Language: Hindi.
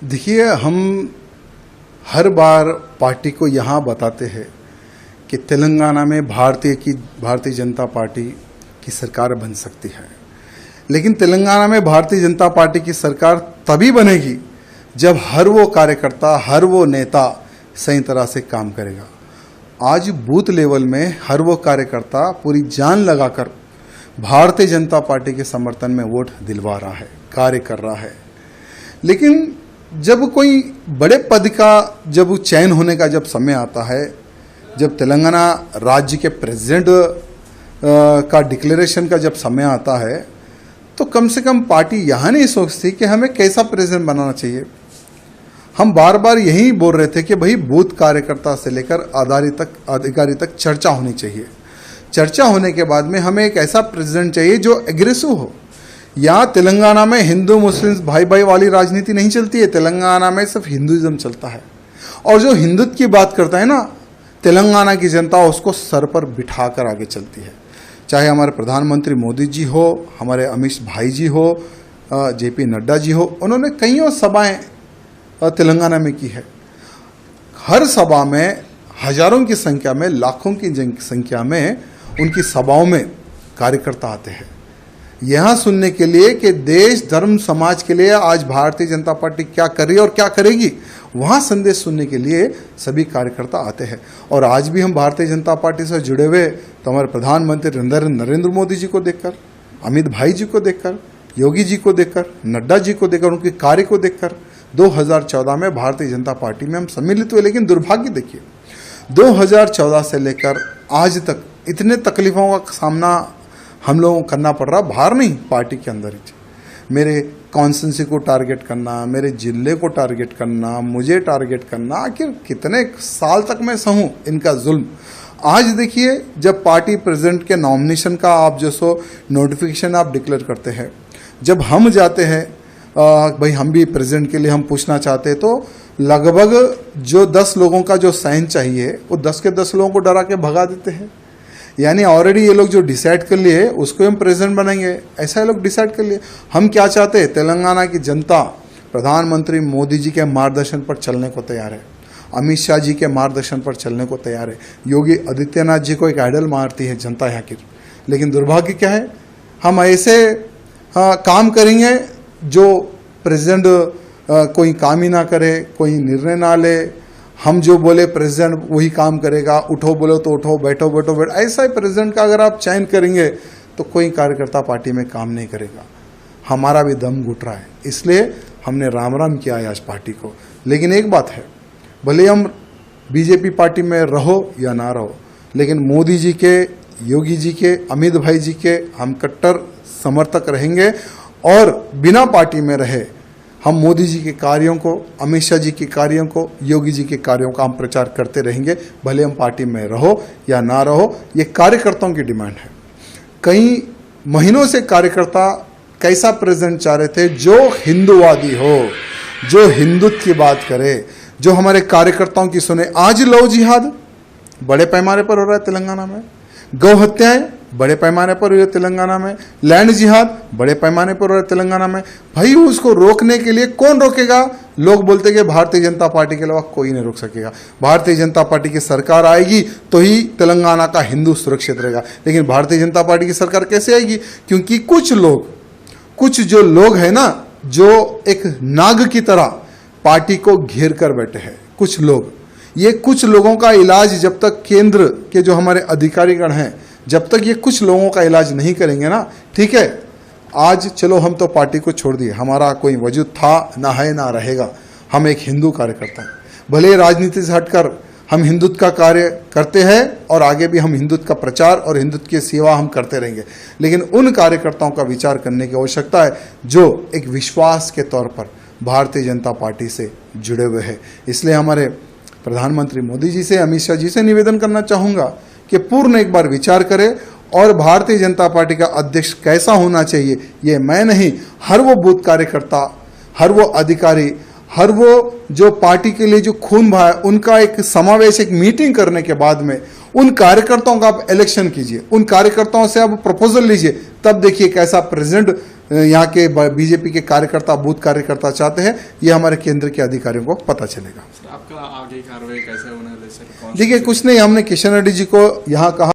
देखिए, हम हर बार पार्टी को यहाँ बताते हैं कि तेलंगाना में भारतीय जनता पार्टी की सरकार बन सकती है। लेकिन तेलंगाना में भारतीय जनता पार्टी की सरकार तभी बनेगी जब हर वो कार्यकर्ता, हर वो नेता सही तरह से काम करेगा। आज बूथ लेवल में हर वो कार्यकर्ता पूरी जान लगाकर भारतीय जनता पार्टी के समर्थन में वोट दिलवा रहा है, कार्य कर रहा है। लेकिन जब कोई बड़े पद का जब चयन होने का जब समय आता है, जब तेलंगाना राज्य के प्रेसिडेंट का डिक्लेरेशन का जब समय आता है, तो कम से कम पार्टी यहाँ नहीं सोचती कि हमें कैसा प्रेसिडेंट बनाना चाहिए। हम बार बार यही बोल रहे थे कि भाई बूथ कार्यकर्ता से लेकर अधिकारी तक चर्चा होनी चाहिए। चर्चा होने के बाद में हमें एक ऐसा प्रेसिडेंट चाहिए जो एग्रेसिव हो। यहाँ तेलंगाना में हिंदू मुस्लिम भाई भाई वाली राजनीति नहीं चलती है। तेलंगाना में सिर्फ हिंदुइज्म चलता है, और जो हिंदुत्व की बात करता है ना, तेलंगाना की जनता उसको सर पर बिठाकर आगे चलती है। चाहे हमारे प्रधानमंत्री मोदी जी हो, हमारे अमित भाई जी हो, जेपी नड्डा जी हो, उन्होंने कईयों सभाएं तेलंगाना में की है। हर सभा में हजारों की संख्या में, लाखों की संख्या में उनकी सभाओं में कार्यकर्ता आते हैं यहाँ सुनने के लिए कि देश धर्म समाज के लिए आज भारतीय जनता पार्टी क्या कर रही है और क्या करेगी। वहाँ संदेश सुनने के लिए सभी कार्यकर्ता आते हैं। और आज भी हम भारतीय जनता पार्टी से जुड़े हुए तो हमारे प्रधानमंत्री नरेंद्र मोदी जी को देखकर, अमित भाई जी को देखकर, योगी जी को देखकर, नड्डा जी को देखकर, उनके कार्य को देखकर 2014 में भारतीय जनता पार्टी में हम सम्मिलित हुए। लेकिन दुर्भाग्य देखिए, 2014 से लेकर आज तक इतने तकलीफों का सामना हम लोगों को करना पड़ रहा, बाहर नहीं, पार्टी के अंदर ही। मेरे कॉन्स्टिट्यूंसी को टारगेट करना, मेरे जिले को टारगेट करना, मुझे टारगेट करना, आखिर कितने साल तक मैं सहूँ इनका जुल्म। आज देखिए, जब पार्टी प्रेसिडेंट के नॉमिनेशन का आप जो सो नोटिफिकेशन आप डिक्लेयर करते हैं, जब हम जाते हैं भाई हम भी प्रेसिडेंट के लिए हम पूछना चाहते हैं, तो लगभग जो 10 लोगों का जो साइन चाहिए वो 10 के 10 लोगों को डरा के भगा देते हैं। यानी ऑलरेडी ये लोग जो डिसाइड कर लिए उसको हम प्रेसिडेंट बनाएंगे, ऐसा ये लोग डिसाइड कर लिए। हम क्या चाहते हैं? तेलंगाना की जनता प्रधानमंत्री मोदी जी के मार्गदर्शन पर चलने को तैयार है, अमित शाह जी के मार्गदर्शन पर चलने को तैयार है। योगी आदित्यनाथ जी को एक आइडल मारती है जनता यहाँ की। लेकिन दुर्भाग्य क्या है, हम ऐसे काम करेंगे जो प्रेसिडेंट कोई काम ही ना करे, कोई निर्णय ना ले। हम जो बोले प्रेसिडेंट वही काम करेगा, उठो बोलो तो उठो, बैठो बैठो बैठो। ऐसा ही प्रेसिडेंट का अगर आप चयन करेंगे तो कोई कार्यकर्ता पार्टी में काम नहीं करेगा। हमारा भी दम घुट रहा है, इसलिए हमने राम राम किया है आज पार्टी को। लेकिन एक बात है, भले हम बीजेपी पार्टी में रहो या ना रहो, लेकिन मोदी जी के, योगी जी के, अमित भाई जी के हम कट्टर समर्थक रहेंगे। और बिना पार्टी में रहे हम मोदी जी के कार्यों को, अमित शाह जी के कार्यों को, योगी जी के कार्यों का हम प्रचार करते रहेंगे, भले हम पार्टी में रहो या ना रहो। ये कार्यकर्ताओं की डिमांड है। कई महीनों से कार्यकर्ता कैसा प्रेसिडेंट चाह रहे थे जो हिंदूवादी हो, जो हिंदुत्व की बात करे, जो हमारे कार्यकर्ताओं की सुने। आज लव जिहाद बड़े पैमाने पर हो रहा है तेलंगाना में, गौ हत्याएं बड़े पैमाने पर हुई है तेलंगाना में, लैंड जिहाद बड़े पैमाने पर हो रहा है तेलंगाना में। भाई उसको रोकने के लिए कौन रोकेगा? लोग बोलते कि भारतीय जनता पार्टी के अलावा कोई नहीं रोक सकेगा। भारतीय जनता पार्टी की सरकार आएगी तो ही तेलंगाना का हिंदू सुरक्षित रहेगा। लेकिन भारतीय जनता पार्टी की सरकार कैसे आएगी? क्योंकि कुछ जो लोग हैं ना, जो एक नाग की तरह पार्टी को घेर कर बैठे हैं कुछ लोग। ये कुछ लोगों का इलाज जब तक केंद्र के जो हमारे अधिकारीगण हैं, जब तक ये कुछ लोगों का इलाज नहीं करेंगे ना, ठीक है, आज चलो हम तो पार्टी को छोड़ दिए, हमारा कोई वजूद था ना है ना रहेगा। हम एक हिंदू कार्यकर्ता हैं, भले राजनीति से हटकर हम हिंदुत्व का कार्य करते हैं और आगे भी हम हिंदुत्व का प्रचार और हिंदुत्व की सेवा हम करते रहेंगे। लेकिन उन कार्यकर्ताओं का विचार करने की आवश्यकता है जो एक विश्वास के तौर पर भारतीय जनता पार्टी से जुड़े हुए हैं। इसलिए हमारे प्रधानमंत्री मोदी जी से, अमित शाह जी से निवेदन करना चाहूँगा कि पूर्ण एक बार विचार करें और भारतीय जनता पार्टी का अध्यक्ष कैसा होना चाहिए ये मैं नहीं, हर वो बूथ कार्यकर्ता, हर वो अधिकारी, हर वो जो पार्टी के लिए जो खून बहा है, उनका एक समावेश, एक मीटिंग करने के बाद में उन कार्यकर्ताओं का आप इलेक्शन कीजिए, उन कार्यकर्ताओं से आप प्रपोजल लीजिए, तब देखिए कैसा प्रेसिडेंट यहाँ के बीजेपी के कार्यकर्ता, बूथ कार्यकर्ता चाहते हैं, ये हमारे केंद्र के अधिकारियों को पता चलेगा। आपका आगे कार्रवाई कैसे होने वाली सर? देखिए, कुछ नहीं, हमने किशन रेड्डी जी को यहाँ कहा